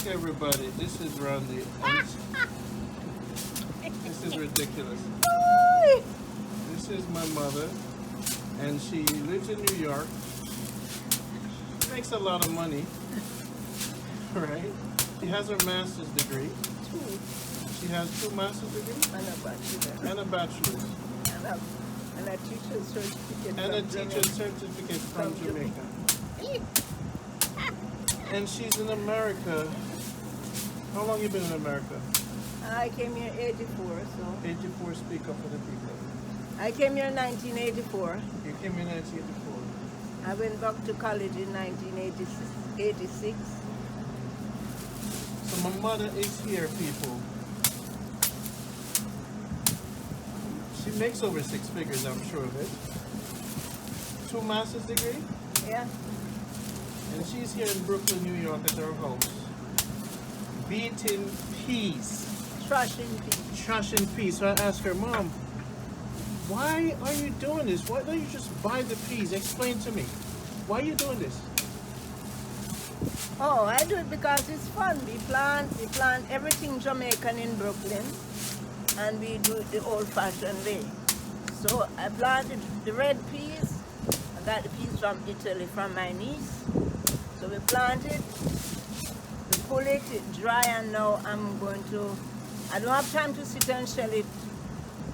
Look, everybody, this is Randy. This is ridiculous. This is my mother, and she lives in New York. She makes a lot of money, right? She has her master's degree. She has 2 master's degrees And a bachelor. and a bachelor's. And a teacher's certificate. And a teacher's certificate from Jamaica. And she's in America. How long you been in America? I came here 84, so. 84, speak up for the people. I came here in 1984. You came in 1984. I went back to college in 1986. So my mother is here, people. She makes over 6 figures, I'm sure of it. 2 master's degree? Yeah. And she's here in Brooklyn, New York at her house. Beating peas. Thrashing peas. Thrashing peas. So I asked her, Mom, why are you doing this? Why don't you just buy the peas? Explain to me. Why are you doing this? Oh, I do it because it's fun. We plant everything Jamaican in Brooklyn, and we do it the old-fashioned way. So I planted the red peas. I got the peas from Italy from my niece. So we plant it, we pull it, it dry, and now I don't have time to sit and shell it.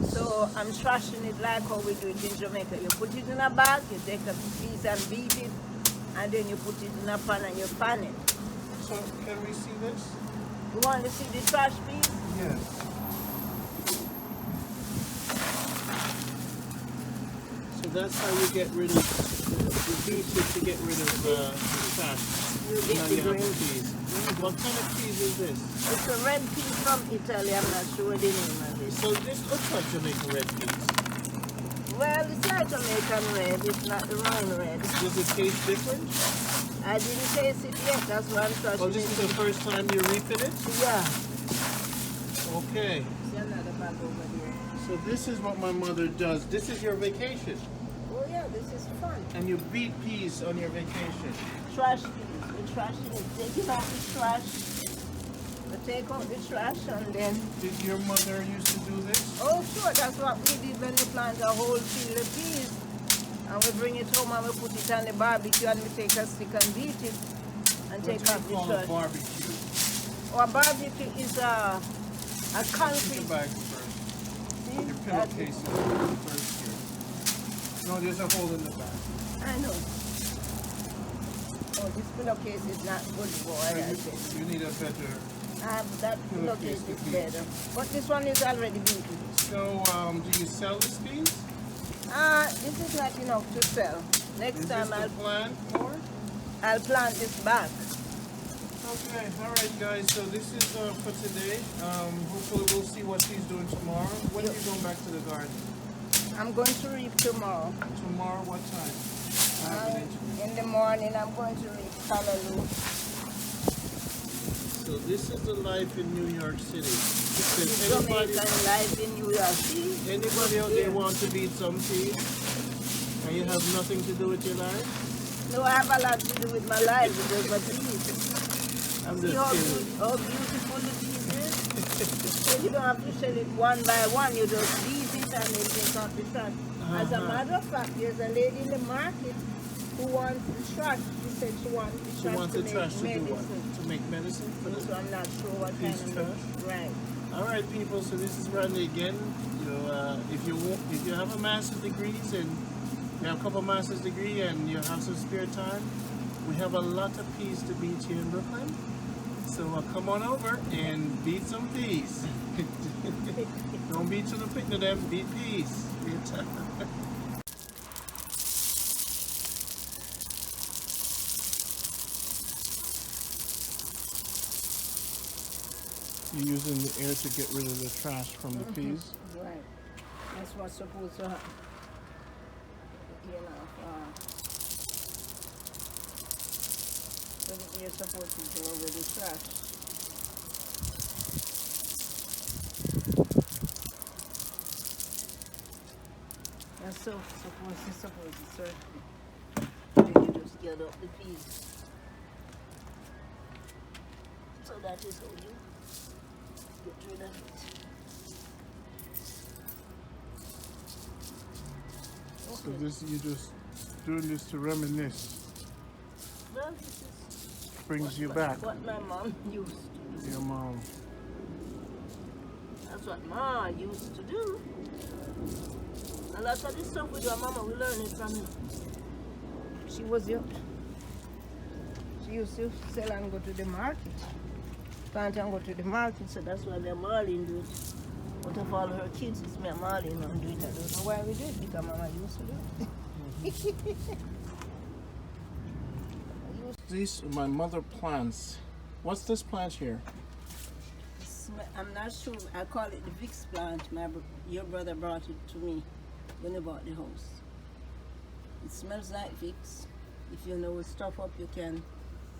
So I'm thrashing it like how we do it in Jamaica. You put it in a bag, you take a piece and beat it, and then you put it in a pan and you pan it. So can we see this? You want to see the trash peas? Yes. So that's how you get rid of the beet to get rid of the trash. You Now get you the have the green. peas. What kind of peas is this? It's a red pea from Italy. I'm not sure the name of it. So this looks like Jamaican red peas. Well, it's like Jamaican red. It's not the wrong red. Does it taste different? I didn't taste it yet. That's why I'm thrashing Oh, this is the first time you're reaping it? Yeah. Okay. See another bag over there. So this is what my mother does. This is your vacation. Oh yeah, this is fun. And you beat peas on your vacation. Trash peas. We're trashing it. Taking out the trash. We take out the trash and then... Did your mother used to do this? Oh sure, that's what we did when we plant a whole field of peas. And we bring it home and we put it on the barbecue and we take a stick and beat it. And take What out do you the call a trash. barbecue? Or a barbecue is a Put concrete... your bags first. See? Your That's pillowcase it. is first here. No, there's a hole in the back. I know. Oh, this pillowcase is not good, boy. I said. You need a better... That pillowcase is better. But this one is already beautiful. So, do you sell these peas? This is not enough to sell. Next Is time this the plan for? I'll plant this back. Okay, alright guys, so this is for today. Hopefully we'll see what she's doing tomorrow. When are you going back to the garden? I'm going to reap tomorrow. Tomorrow, what time? I have an interview. In the morning, I'm going to reap callaloo. So this is the life in New York City. If anybody, Jamaican life in New York. See? anybody out there want to beat some peas and you have nothing to do with your life? No, I have a lot to do with my life because my peas. I'm See just how, kidding. how beautiful the peas is? So you don't have to shell it one by one. You just beat it and then take out the trash. As a matter of fact, there's a lady in the market who wants the trash. She said she wants the She trash wants to the make trash to do what? medicine. To make medicine? For So the... I'm not sure what kind Peas of trash? Right. Alright people, so this is Randy again. If you have a master's degrees and you have a couple master's degree and you have some spare time, we have a lot of peas to beat here in Brooklyn. So come on over and beat some peas. Don't beat to the picnic of them, beat peas. You're using the air to get rid of the trash from the peas. Right. That's what's supposed to happen. You know, so you're supposed to go over the trash. That's so supposed to, sir. Then you just get up the peas. So So that is how you get rid of it. So this you just doing this to reminisce. Well, this is Brings you back. what my mom used to do. Your mom. That's what Ma used to do. A lot of this stuff with your mama, we learn it from her. She was young. She used to sell and go to the market. Plant and go to the market, so that's why me and Marlene do it. But of all her kids, it's me and Marlene and do it. I don't know why we do it, because Mama used to do it. These are my mother plants. What's this plant here? I'm not sure. I call it the Vicks plant. Your brother brought it to me when he bought the house. It smells like Vicks. If you know stuff up, you can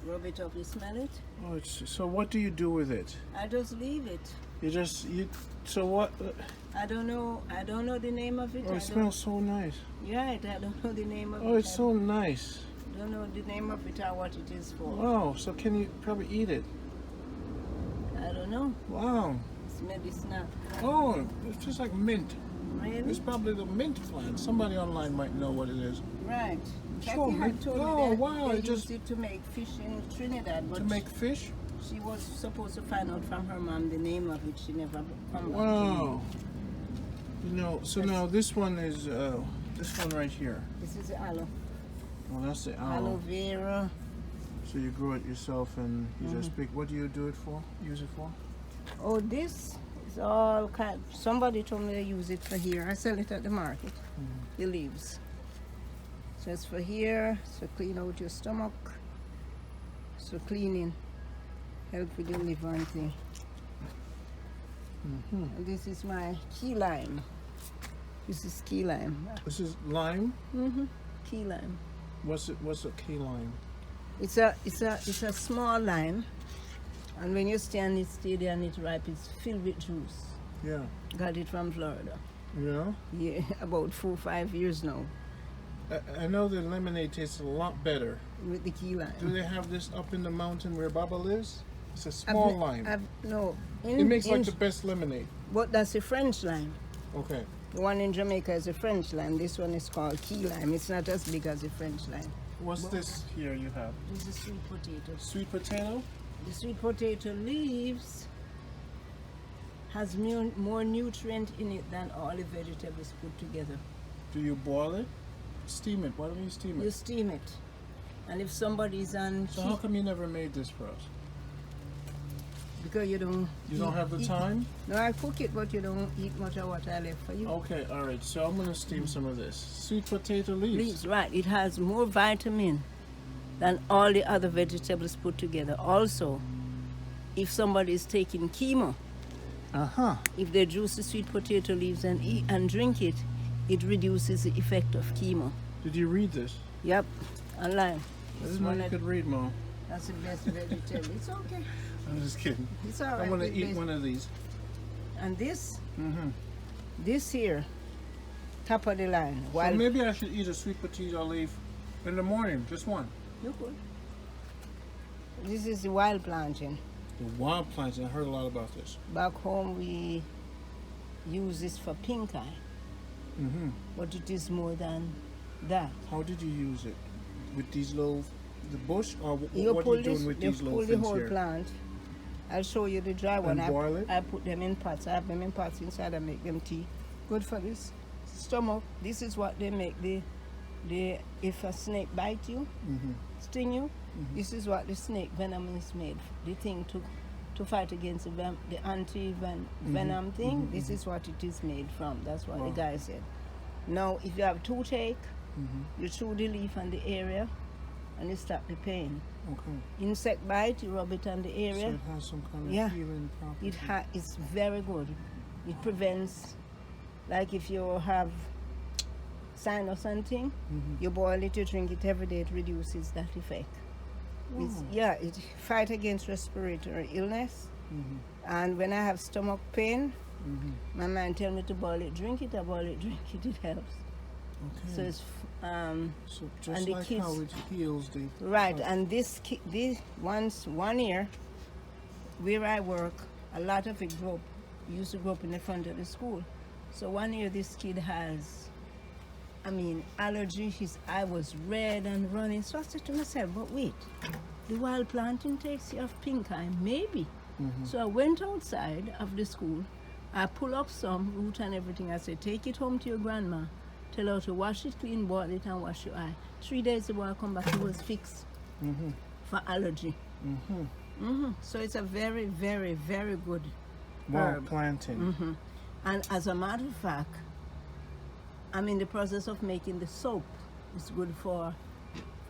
rub it up. You smell it? Oh, so what do you do with it? I just leave it. So what? I don't know the name of it. Oh, it smells so nice. Right, I don't know the name of it. Oh, it's so nice. I don't know the name of it or what it is for. Wow, so can you probably eat it? I don't know. Wow. It's medicinal. Oh, it's just like mint. Really? It's probably the mint plant. Somebody online might know what it is. Right. Sure, Kathy had told me oh, that wow, they it used it to make fish in Trinidad, but To make fish? she was supposed to find out from her mom the name of it. She never come back to me. Wow. You know, so now this one is this one right here. This is the aloe. Well, that's the Aloe aloe. vera. So you grow it yourself and you just pick. What do you do it for? Use it for? Oh, this is all kind. Somebody told me to use it for here. I sell it at the market. The leaves. So it's for here. So clean out your stomach. So cleaning. Help with your liver and thing. And this is my key lime. This is key lime. This is lime. Key lime. What's it? What's a key lime? It's a small lime, and when you stand it steady and it ripe, it's filled with juice. Yeah. Got it from Florida. Yeah. Yeah, about 4 or 5 years now I know the lemonade tastes a lot better. with the key lime. Do they have this up in the mountain where Baba lives? It's a small lime. No. It makes like the best lemonade. But that's a French lime. Okay. The one in Jamaica is a French lime. This one is called key lime. It's not as big as a French lime. What's this here you have? This is sweet potato. Sweet potato? The sweet potato leaves has more nutrient in it than all the vegetables put together. Do you boil it? Steam it. Why don't you steam You it? steam it. And if somebody's on So how come you never made this for us? because you don't have the time? No, I cook it, but you don't eat much of what I left for you. Okay, all right. So I'm gonna steam some of this sweet potato leaves. Leaves, right. It has more vitamin than all the other vegetables put together. Also, if somebody is taking chemo, if they juice the sweet potato leaves and eat and drink it, it reduces the effect of chemo. Did you read this? Yep, online. I didn't know you could read, Mom. That's the best vegetable. It's okay. I'm just kidding. It's all right. I want to It's eat best. one of these. And this here, top of the line. So maybe I should eat a sweet potato leaf in the morning, just one. You could. This is the wild plantain. The wild plants, I heard a lot about this. Back home we use this for pink eye, but it is more than that. How did you use it? With these little, the bush, or what You are pull you doing this, with you these pull little the things whole here? plant. I'll show you the dry one. And boil it? I put them in pots. I have them in pots inside. I make them tea. Good for this stomach. This is what they make. If a snake bite you, sting you, this is what the snake venom is made. The thing to fight against the anti-venom thing. This is what it is made from. That's what the guy said. Now, if you have toothache, you chew the leaf on the area, and you stop the pain. Okay. Insect bite, you rub it on the So area. it has some kind of healing property. It's very good. It prevents, like if you have sinus or something, you boil it, you drink it every day, it reduces that effect. It fight against respiratory illness. And when I have stomach pain, my mind tell me to boil it, drink it, I boil it, drink it, it helps. Okay. So it's So just and the like kids, how it heals the... right, and this once 1 year, where I work, a lot of it used to grow up in the front of the school. So one year this kid has, allergy. His eye was red and running. So I said to myself, but wait, the wild planting takes you off pink eye, maybe. So I went outside of the school. I pull up some root and everything. I said, take it home to your grandma. Tell her to wash it clean, boil it, and wash your eye. 3 days ago, I come back, it was fixed for allergy. So it's a very, very, very good Wild herb. planting. And as a matter of fact, I'm in the process of making the soap. It's good for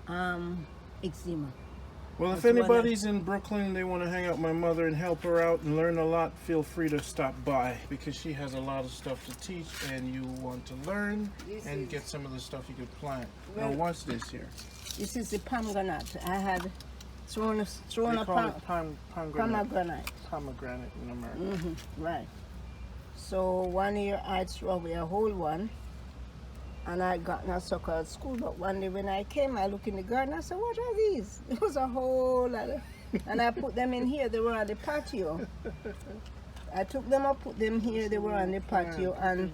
eczema. Well, if That's what anybody's in Brooklyn, they want to hang out with my mother and help her out and learn a lot, feel free to stop by because she has a lot of stuff to teach and you want to learn and get some of the stuff you could plant. Now, what's this here? This is the pomegranate. I had thrown They a call it pomegranate. pomegranate. Pomegranate in America. Right. So 1 year I threw away a whole one and I got a sucker at school. But one day when I came, I looked in the garden, I said, what are these? It was a whole lot of, and I put them in here. They were on the patio. I took them up, put them here. They were on the patio and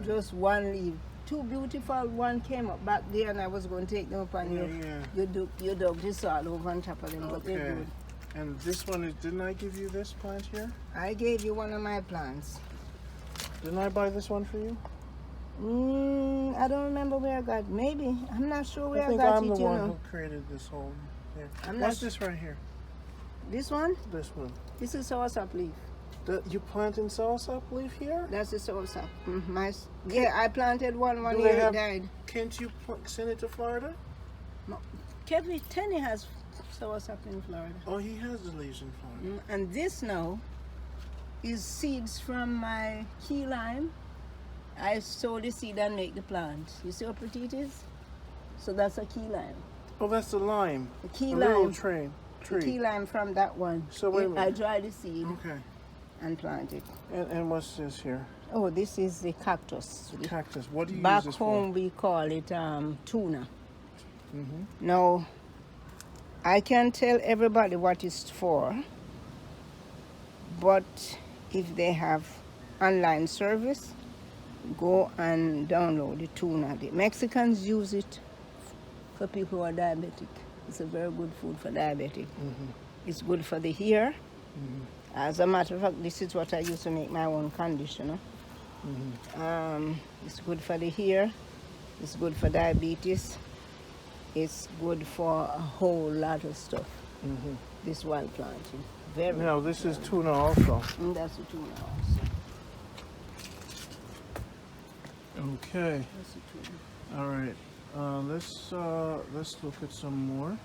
just one leaf. Two beautiful, one came up back there and I was going to take them up and you dug this all over on top of them. But they're good. And this one is, didn't I give you this plant here? I gave you one of my plants. Didn't I buy this one for you? I don't remember where I got it. Maybe. I'm not sure where I think got I'm it, the you one know. who created this whole thing. I'm not What's this right here? This one? This one. This is soursop leaf. You planting soursop leaf here? That's the soursop. Yeah, I planted one Do year, they have- it died. Can't you send it to Florida? Kevin Tenny has soursop in Florida. Oh, he has the leaves in Florida. And this now is seeds from my key lime. I sow the seed and make the plant. You see how pretty it is? So that's a key lime. Oh, that's the lime. The key A little lime. tree. The key lime from that one. So wait a minute. I dry the seed Okay. and plant it. And what's this here? Oh, this is the cactus. Cactus. What do you Back use this home we call it tuna. for? Now, I can tell everybody what it's for, but if they have online service, go and download the tuna. The Mexicans use it for people who are diabetic. It's a very good food for diabetic. It's good for the hair. As a matter of fact, this is what I use to make my own conditioner. It's good for the hair. It's good for diabetes. It's good for a whole lot of stuff. This wild planting. Very. Now, this is tuna also. And that's the tuna also. Okay. That's the tuna. All right. Let's look at some more.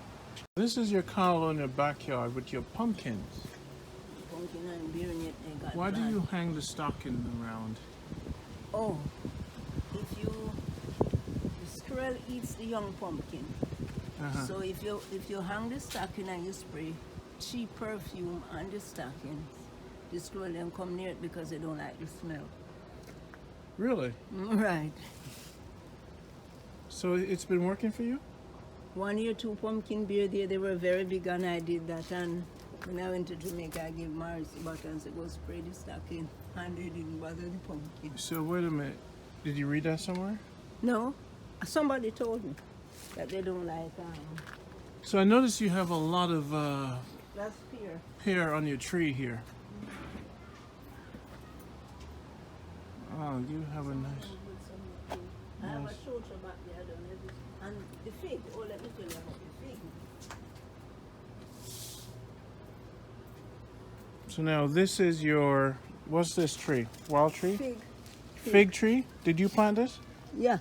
This is your column in your backyard with your pumpkins. Pumpkin and bearing it, they got Why do plant. you hang the stocking around? Oh, the squirrel eats the young pumpkin. So if you hang the stocking and you spray cheap perfume on the stockings, the squirrel then come near it because they don't like the smell. Really? Right. So it's been working for you? 1 year, 2 pumpkin beer there, they were very big and I did that. And when I went to Jamaica, I gave Morris the buttons to go spray the stocking and they didn't bother the pumpkin. So wait a minute. Did you read that somewhere? No, somebody told me that they don't like So I noticed you have a lot of that's fear. hair on your tree here. Oh, you have a nice... I have a shorter back there, I don't know. And the fig, let me tell you about the fig. So now this is your... What's this tree? Wild tree? Fig. Fig tree? Did you plant this? Yeah.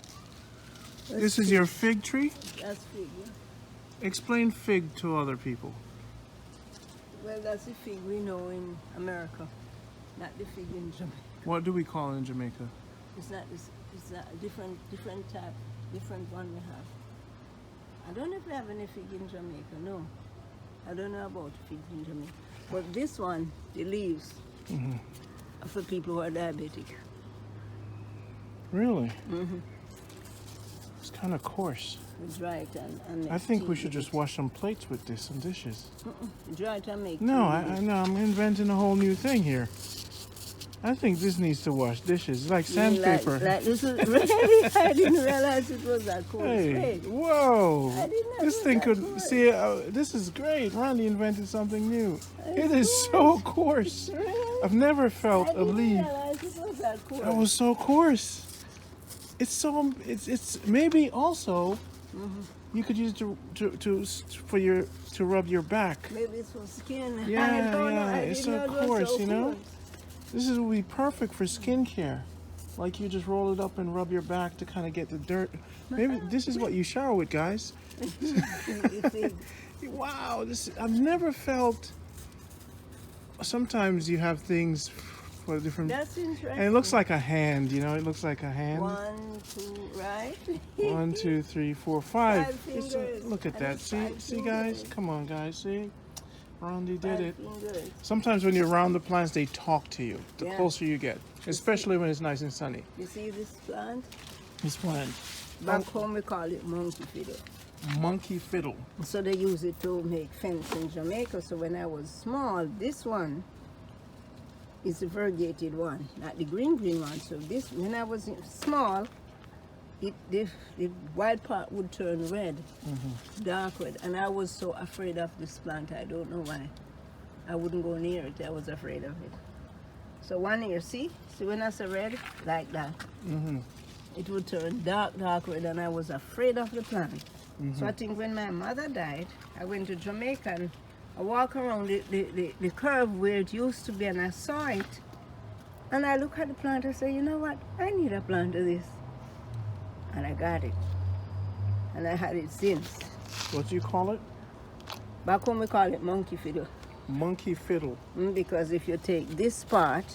This is your fig tree? That's fig, yeah. Explain fig to other people. Well, that's the fig we know in America, not the fig in Jamaica. What do we call it in Jamaica? It's not a different type, different one we have. I don't know if we have any fig in Jamaica, no. I don't know about figs in Jamaica. But this one, the leaves, are for people who are diabetic. Really? It's kind of coarse. We dry it and make I think tea we should with just it. wash some plates with this, some dishes. Dry it and make No, tea with it. no, I'm inventing a whole new thing here. I think this needs to wash dishes. It's like You mean sandpaper. Like this is really, I didn't realize it was that coarse. Hey, Wait, whoa! I didn't know This it was thing that could coarse. see. This is great. Randy invented something new. It It's is so coarse. Really? I've never felt I a didn't leaf realize it was that coarse. that was so coarse. It's so. It's maybe also you could use to rub your back. Maybe it's for skin. I Yeah, don't know. yeah. I It's didn't so know it was coarse, so you know. coarse. This is would be perfect for skincare. Like you just roll it up and rub your back to kind of get the dirt. Maybe this is what you shower with, guys. You see, Wow, I've never felt. Sometimes you have things for different. that's interesting. And it looks like a hand, you know. It looks like a hand. 1, 2, right? 1, 2, 3, 4, 5. Five It's fingers. look at And that. it's See, five see, guys. fingers. Come on, guys. See, Rondi did 5 it. fingers. Sometimes when you're around the plants, they talk to you. The Yeah. closer you get, especially when it's nice and sunny. You see this plant? This plant, Back home we call it monkey fiddle. monkey fiddle. So they use it to make fence in Jamaica. So when I was small, this one is the variegated one, not the green one. So this, when I was small, the white part would turn red, dark red, and I was so afraid of this plant. I don't know why. I wouldn't go near it. I was afraid of it. So one year, see when I say red, like that, it would turn dark red, and I was afraid of the plant. So I think when my mother died, I went to Jamaica and I walked around the curve where it used to be, and I saw it. And I look at the plant, I say, you know what? I need a plant of this. And I got it. And I had it since. What do you call it? Back home we call it monkey fiddle. Monkey fiddle. Because if you take this part,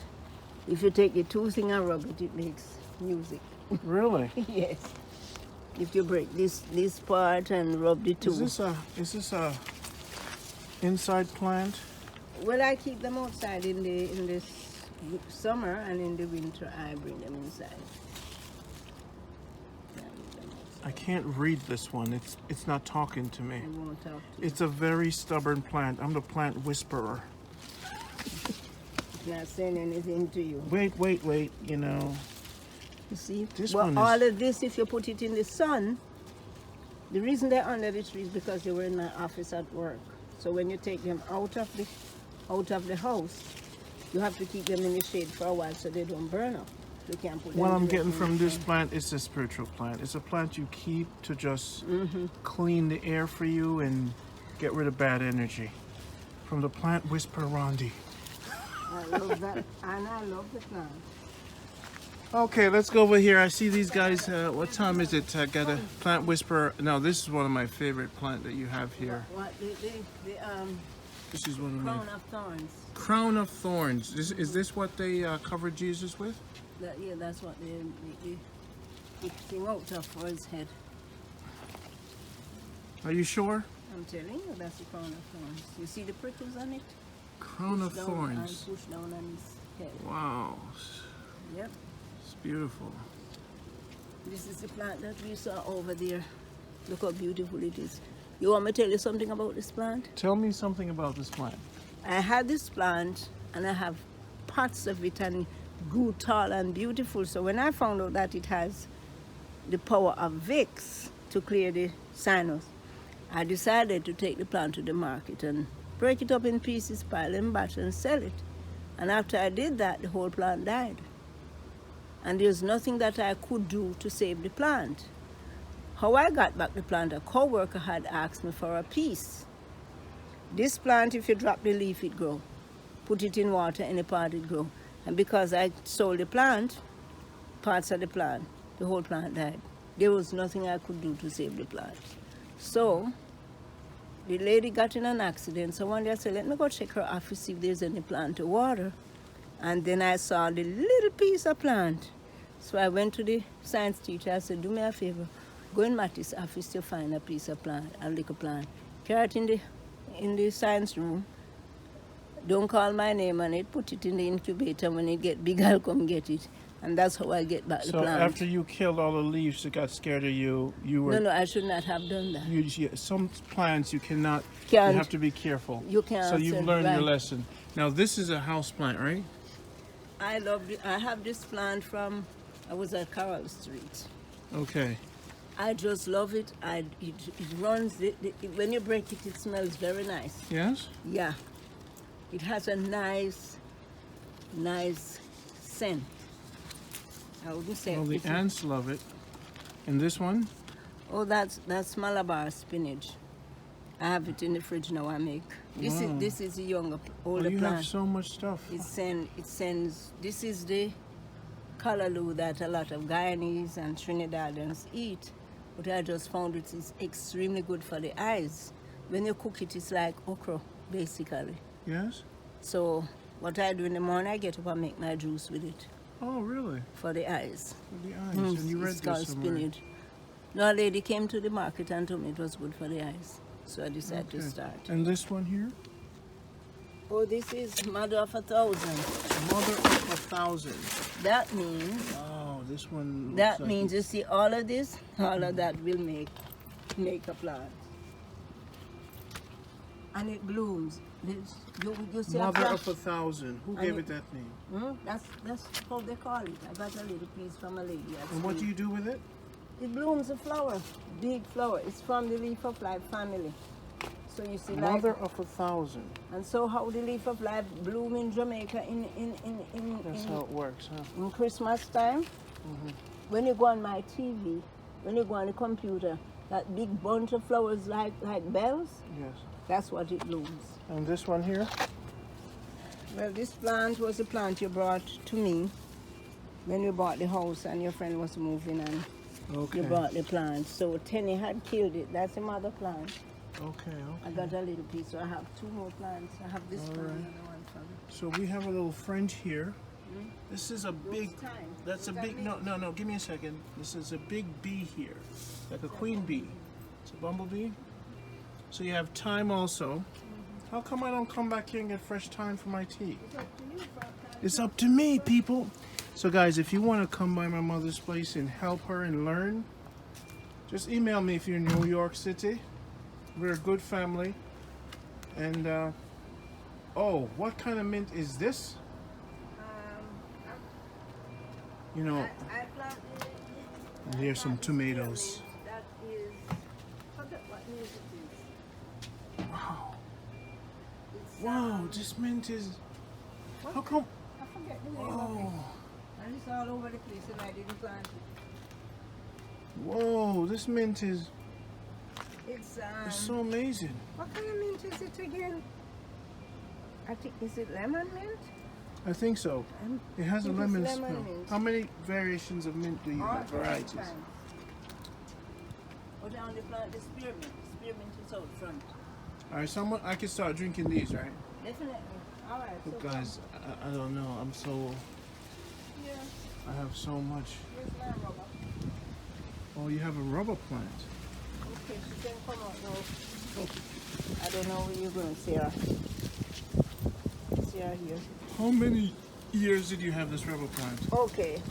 if you take the two thing and rub it, it makes music. Really? Yes. If you break this part and rub the two. Is this a inside plant? Well, I keep them outside in the summer, and in the winter I bring them inside. Yeah, I bring them outside. I can't read this one. It's not talking to me. I won't talk to you. It's a very stubborn plant. I'm the plant whisperer. It's not saying anything to you. Wait. You know. You see? This Well, one is- all of this, if you put it in the sun, the reason they're under the trees because they were in my office at work. So when you take them out of the house, you have to keep them in the shade for a while so they don't burn up. You can't put them What I'm direct getting in from the this sun. plant is a spiritual plant. It's a plant you keep to just clean the air for you and get rid of bad energy. From the plant whisperer, Rondi. I love that, and I love the plant. Okay, let's go over here. I see these guys. What time is it? I got a plant whisperer. No, this is one of my favorite plant that you have here. What the This is one of my crown of thorns. crown of thorns. Is this what they covered Jesus with? Yeah, that's what they thing out of for his head. Are you sure? I'm telling you, that's the crown of thorns. You see the prickles on it? Crown of Push down thorns. And push down on his head. Wow, Yep. it's beautiful. This is the plant that we saw over there. Look how beautiful it is. You want me to tell you something about this plant? Tell me something about this plant. I had this plant and I have pots of it and grew tall and beautiful. So when I found out that it has the power of Vicks to clear the sinus, I decided to take the plant to the market and break it up in pieces, pile them back and sell it. And after I did that, the whole plant died. And there's nothing that I could do to save the plant. How I got back the plant, a co-worker had asked me for a piece. This plant, if you drop the leaf, it grow. Put it in water, any part it grow. And because I sold the plant, parts of the plant, the whole plant died. There was nothing I could do to save the plant. So, the lady got in an accident. So one day I said, let me go check her office, see if there's any plant to water. And then I saw the little piece of plant. So I went to the science teacher. I said, do me a favor. Go in Matty's office to find a piece of plant, a little plant. Carry it in the science room. Don't call my name on it. Put it in the incubator. When it get big, I'll come get it. And that's how I get back the So plant. after you killed all the leaves that got scared of you, you were... No, I should not have done that. Some plants you cannot... Can't. You have to be careful. You can't. So you've learned your right. lesson. Now this is a house plant, right? I love it. I have this plant from, I was at Carroll Street. Okay. I just love it. It runs, when you break it, it smells very nice. Yes? Yeah. It has a nice scent. I wouldn't say. Well, the ants love it. And this one? Oh, that's Malabar spinach. I have it in the fridge now. I make. This is a younger, older you plant. have so much stuff. It sends. This is the callaloo that a lot of Guyanese and Trinidadians eat. But I just found it is extremely good for the eyes. When you cook it, it's like okra, basically. Yes? So what I do in the morning, I get up and make my juice with it. Oh, really? For the eyes. For the eyes. And you read It's called this somewhere. spinach. No, a lady came to the market and told me it was good for the eyes. So I decided to Okay. start. And this one here? Oh, this is Mother of 1,000. Mother of 1,000. That means, Oh, this one. that means you see all of this, all of that will make a plant. And it blooms. You see Mother a plant? of 1,000. Who And gave it- it that name? That's how they call it. I got a little piece from a lady at And what do school. you do with it? It blooms a flower, big flower. It's from the leaf of life family. So you see, like, Mother of 1,000. and so how the leaf of life bloom in Jamaica That's how it works, huh? in Christmas time. When you go on my TV, when you go on the computer, that big bunch of flowers like bells, Yes. that's what it blooms. And this one here? Well, this plant was a plant you brought to me when you bought the house and your friend was moving and Okay. you brought the plant. So Tenny had killed it. That's a mother plant. Okay, I okay. got a little piece, so I have 2 more plants. I have this All one right. and the one from So we have a little fringe here. This is a big, time. that's a Does that big, no, give me a second. This is a big bee here, like a queen bee. It's a bumblebee. So you have thyme also. How come I don't come back here and get fresh thyme for my tea? It's up to me, people. So guys, if you want to come by my mother's place and help her and learn, just email me if you're in New York City. We're a good family. And, oh, what kind of mint is this? You know, I planted. and here's some tomatoes. That is, forget what mint it is. Wow. It's, Wow, this mint is, how come? I forget the name of Whoa, it. And it's all over the place and I didn't plant it. whoa, this mint is It's, so amazing. what kind of mint is it again? I think, is it lemon mint? I think so. It has a think it's lemon lemon smell. mint. How many variations of mint do you All have? Varieties. kinds. Go down the plant, the spearmint. Spearmint is out front. All right, someone I can start drinking these, right? Definitely. All right. But So guys, I don't know. I'm so, here, I have so much. here's my rubber. Oh, you have a rubber plant. Okay, she can come out now. I don't know where you're going to see her. See her here. How many years did you have this rubber plant? Okay.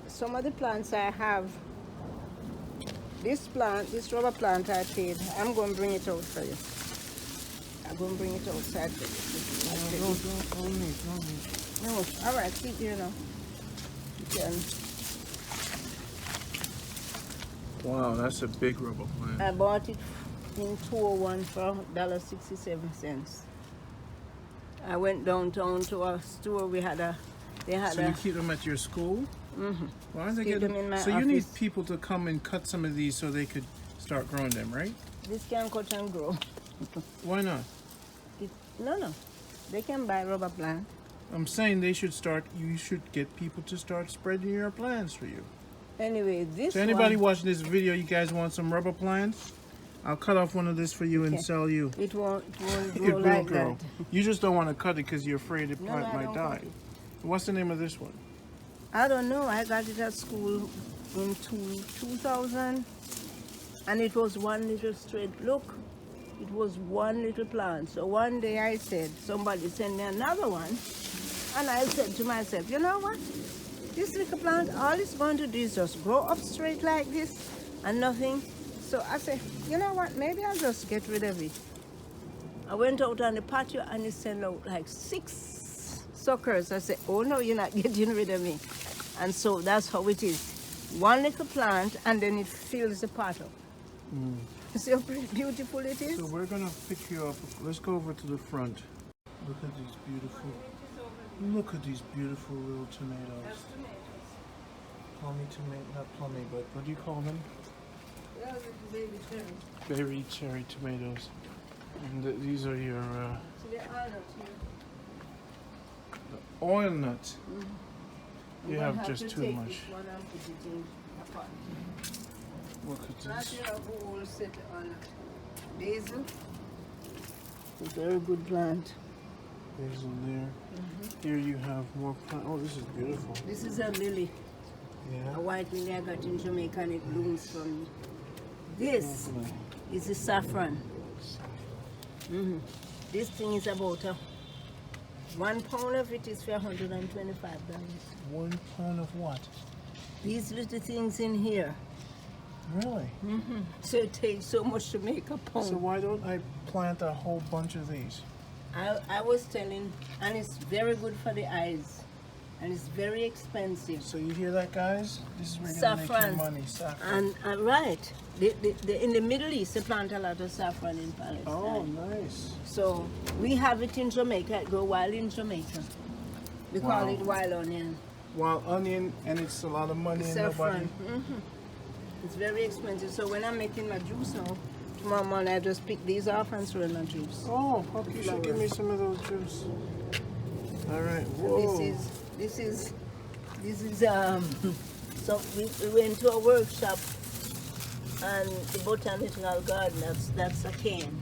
Some of the plants I have, this plant, this rubber plant I paid, I'm going to bring it out for you. I'm going to bring it outside for you. Don't need. No, all right, keep here now. You can. Wow, that's a big rubber plant. I bought it in 201 for $1.67. I went downtown to a store. They had So you keep them at your school? Mm-hmm. Why are they Keep them getting? in my So you need office. people to come and cut some of these so they could start growing them, right? This can cut and grow. Why not? No. They can buy rubber plant. I'm saying they should start. You should get people to start spreading your plants for you. Anyway, this So anybody one, watching this video, you guys want some rubber plants? I'll cut off one of this for you and Okay. sell you. it won't It grow will like grow. that. You just don't want to cut it because you're afraid the No, plant I might don't die. want it. What's the name of this one? I don't know. I got it at school in 2000, and it was one little straight. Look, it was one little plant. So one day I said, somebody send me another one. And I said to myself, you know what? This little plant, all it's going to do is just grow up straight like this and nothing. So I said, you know what? Maybe I'll just get rid of it. I went out on the patio and it sent out like 6 suckers. I said, oh no, you're not getting rid of me. And so that's how it is. One little plant and then it fills the pot up. See how beautiful it is? So we're gonna pick you up. Let's go over to the front. Look at these beautiful little tomatoes. Plummy tomato, not plummy, but what do you call them? Baby cherry. Berry cherry tomatoes. And these are your So they're almonds here. the oil nuts. You I'm have gonna just to too take much. this one and put it in a pot. Look at Not this. here a whole set on basil. It's a very good plant. Basil there. Here you have more plant. Oh, this is beautiful. This is a lily, Yeah. a white lily I got in Jamaica and it blooms for me. This Lovely. is the saffron. This thing is about 1 pound of it is for $125. 1 pound of what? These little things in here. Really? So it takes so much to make a pound. So why don't I plant a whole bunch of these? I was telling, and it's very good for the eyes, and it's very expensive. So you hear that, guys? This is where you're gonna make your Saffron. money. Saffron. And right, in the Middle East, they plant a lot of saffron in Palestine. Oh, nice. So we have it in Jamaica. It grow wild in Jamaica. We call Wow. it wild onion. Wild onion, and it's a lot of money and nobody. Saffron. It's very expensive. So when I'm making my juice now, tomorrow morning I just pick these off and throw in my juice. Oh, hope you should give me some of those juice. All right. Whoa. This is so we went to a workshop and the botanical garden. That's a cane.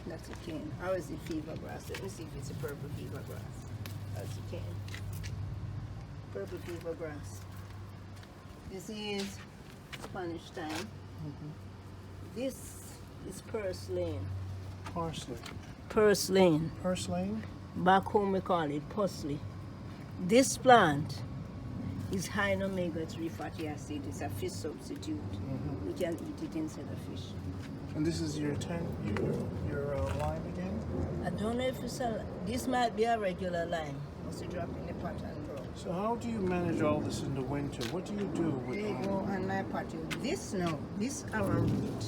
That's a cane. How is it fever grass? Let me see if it's a purple fever grass. That's a cane. Purple fever grass. This is Spanish thyme. This is purslane. Parsley. Purslane. Purslane? Back home we call it parsley. This plant is high in omega-3 fatty acid. It's a fish substitute. We can eat it instead of fish. And this is your lime again? I don't know if it's a, this might be a regular lime. Must drop in the pot and grow. So how do you manage all this in the winter? What do you do with They all go on my patio. This now, this arrowroot,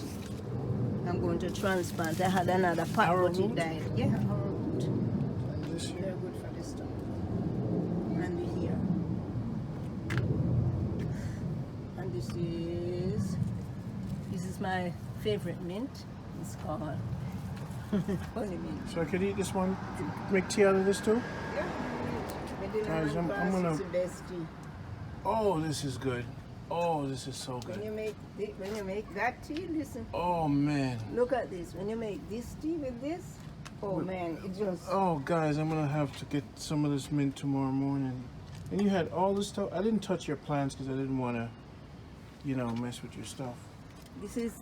I'm going to transplant. I had another pot, but Arrowroot? it died. Yeah, arrowroot. and this They're here? good for this stuff. And here. And this is my favorite mint. It's called honey mint. So I could eat this one, make tea out of this too? Yeah. Guys, I'm Grass gonna- is the best tea. Oh, this is good. Oh, this is so When good. you make that tea, listen. Oh, man. Look at this. When you make this tea with this, oh man, it just. Oh, guys, I'm going to have to get some of this mint tomorrow morning. And you had all this stuff. I didn't touch your plants because I didn't want to, mess with your stuff. This is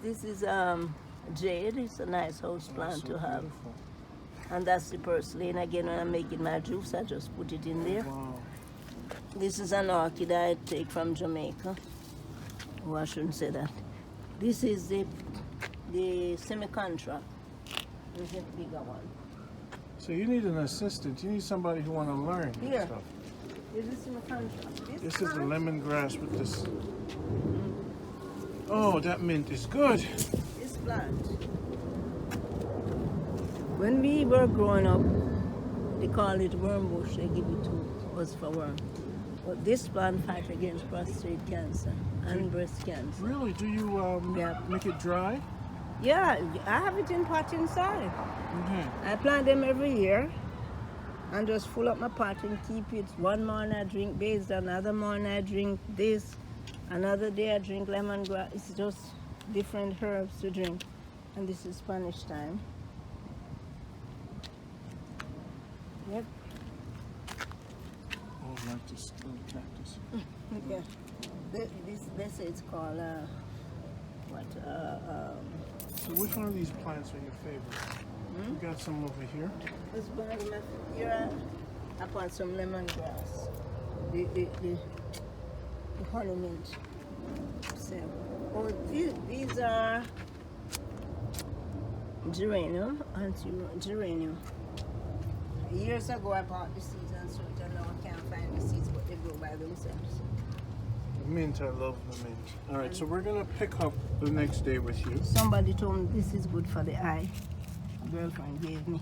jade. It's a nice house plant So to have. beautiful. And that's the purslane. Again, when I'm making my juice, I just put it in there. Wow. This is an orchid I take from Jamaica. Oh, I shouldn't say that. This is the semi-contract. This is the bigger one. So you need an assistant. You need somebody who want to learn this Here. stuff. This is semi-contract. This is the lemongrass with this. Oh, that mint is good. This plant. When we were growing up, they call it worm bush. They give it to us for worm. But this plant fights against prostate cancer and breast cancer. Really? Do you Yeah. make it dry? Yeah, I have it in pot inside. Okay. I plant them every year and just full up my pot and keep it. One morning I drink basil, another morning I drink this, another day I drink lemongrass. It's just different herbs to drink. And this is Spanish thyme. Yep. Oh, I like this little cactus. Yeah. They say it's called So which one of these plants are your favorite? We got some over here. This one of my, I put some lemongrass. The honey mint. So, oh, these are geranium, geranium. Years ago I bought the seeds and so now I can't find the seeds, but they grow by themselves. Mint, I love the mint. All right, so we're gonna pick up the next day with you. Somebody told me this is good for the eye. A girlfriend gave me.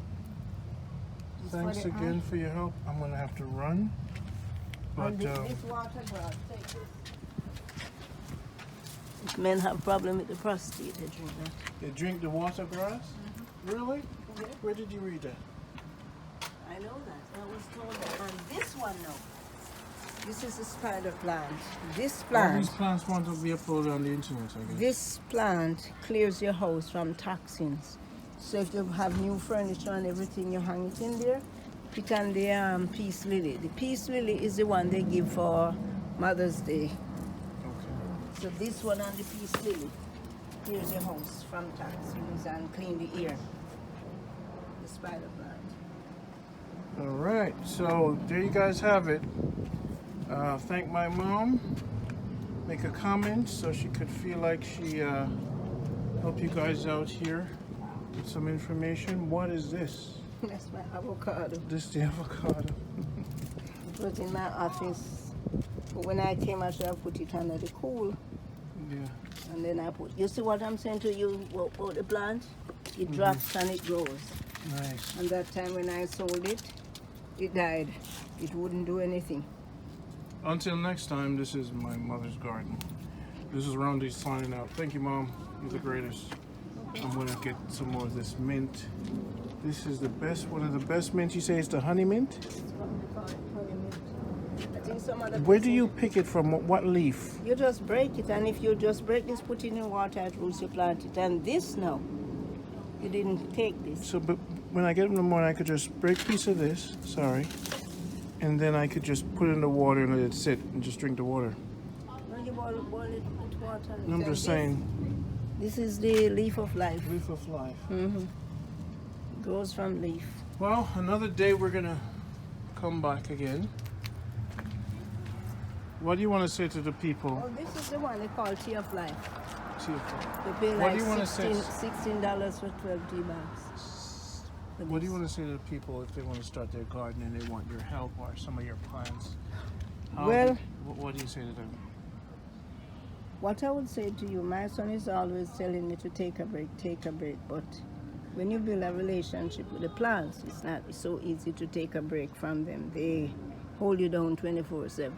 Thanks again for your help. I'm gonna have to run. But this water grass, take this. If men have problem with the prostate, they drink that. you drink the water grass? Really? Yeah. Where did you read that? I know that. I was told that. And this one now. This is a spider plant. This All plant. these plants want to be uploaded on the internet, I guess. This plant clears your house from toxins. So if you have new furniture and everything, you hang it in there. Put on the peace lily. The peace lily is the one they give for Mother's Day. Okay. So this one and the peace lily clears your house from toxins and clean the air. The spider plant. All right, so there you guys have it. Thank my mom. Make a comment so she could feel like she helped you guys out here with some information. What is this? That's my avocado. This is the avocado. It was in my office. But when I came out, I put it under the cool. Yeah. And then I put, you see what I'm saying to you about the plant? It drops and it grows. Nice. And that time when I sold it, it died. It wouldn't do anything. Until next time, this is my mother's garden. This is Roundy signing out. Thank you, Mom. You're the greatest. I'm gonna get some more of this mint. This is the best, one of the best mint. You say it's the honey mint? That's what we call it, honey mint. I think some other Where do person- you pick it from? What leaf? You just break it, and if you just break this, put it in water, it roots, you plant it. And this now, you didn't take this. So, but when I get it in the morning, I could just break a piece of this. Sorry. And then I could just put it in the water and let it sit and just drink the water. No, you boil it with water. I'm just saying. This is the leaf of life. Leaf of life. Grows from leaf. Well, another day we're gonna come back again. What do you want to say to the people? Oh, this is the one they call tea of life. Tea of life. They pay What like do you wanna say? $16 for 12 tea bags. for What do you this. want to say to the people if they want to start their garden and they want your help or some of your plants? Well- what do you say to them? What I would say to you, my son is always telling me to take a break, but when you build a relationship with the plants, it's not so easy to take a break from them. They hold you down 24/7.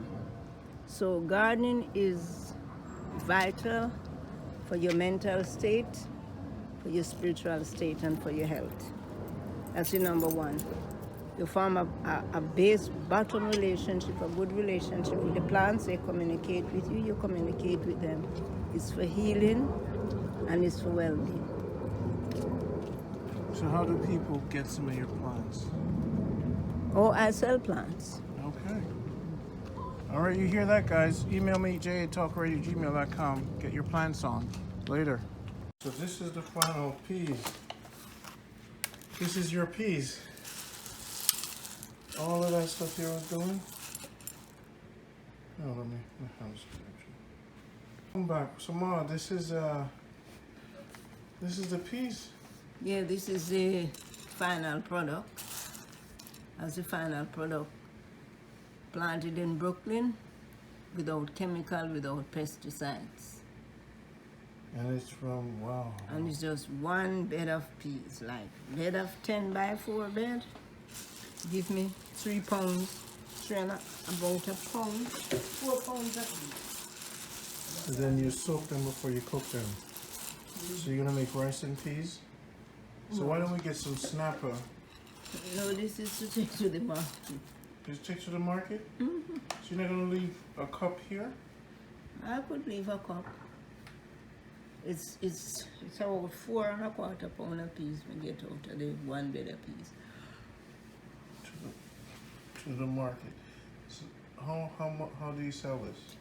So gardening is vital for your mental state, for your spiritual state, and for your health. That's the number one. You form a base, bottom relationship, a good relationship with the plants. They communicate with you, you communicate with them. It's for healing and it's for well-being. So how do people get some of your plants? Oh, I sell plants. Okay. All right, you hear that, guys? Email me, j@talkradio@gmail.com. Get your plants on. Later. So this is the final peas. This is your peas. All of that stuff you were doing. Oh, let me. Come back. So, Ma, this is the peas. Yeah, this is the final product. As the final product, planted in Brooklyn, without chemical, without pesticides. And it's from, wow. And it's just one bed of peas, like bed of 10 by 4 bed. Give me 3 pounds, about a pound, 4 pounds of peas. And then you soak them before you cook them. So you're gonna make rice and peas? So why don't we get some snapper? No, this is to take to the market. Just take to the market? Mm-hmm. So you're not gonna leave a cup here? I could leave a cup. It's about 4 1/4 pound of peas we get out of the 1 bed of peas. To the market. So how do you sell this?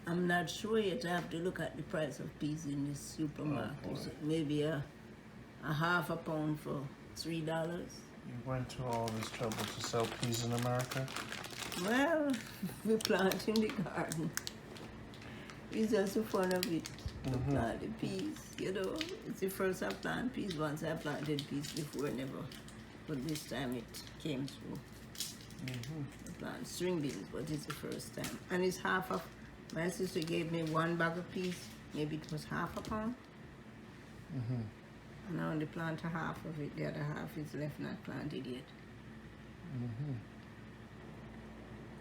I'm not sure yet. I have to look at the price of peas in the supermarket. boy. So maybe a 1/2 pound for $3. You went to all this trouble to sell peas in America? Well, we plant in the garden. It's just the fun of it to plant the peas, you know. It's the first I plant peas. Once I planted peas before, never. But this time it came through. I plant string beans, but it's the first time. And it's half of, my sister gave me 1 bag of peas. Maybe it was half a pound. And I only plant a half of it. The other half is left not planted yet.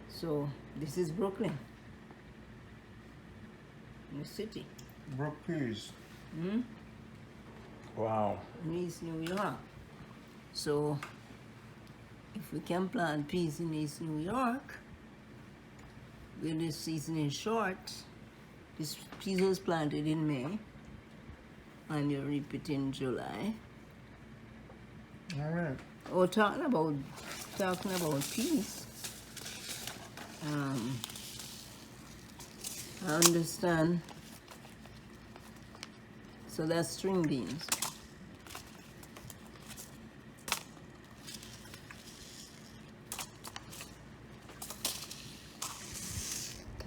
So this is Brooklyn, in the city. Brook peas. Wow. In East New York. So if we can plant peas in East New York, when the season is short, this peas was planted in May, and you reap it in July. All right. Oh, talking about peas. I understand. So that's string beans.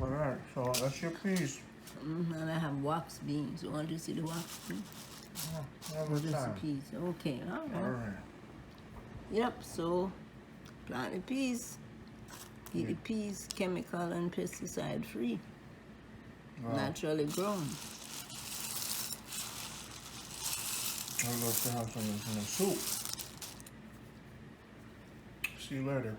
All right, so that's your piece. And I have wax beans. You want to see the wax beans? All What the is the time. peas? Okay, all All right. right. Yep, so plant the peas. Eat the peas chemical and pesticide free. Wow. Naturally grown. I'd love to have some of this in the soup. See you later.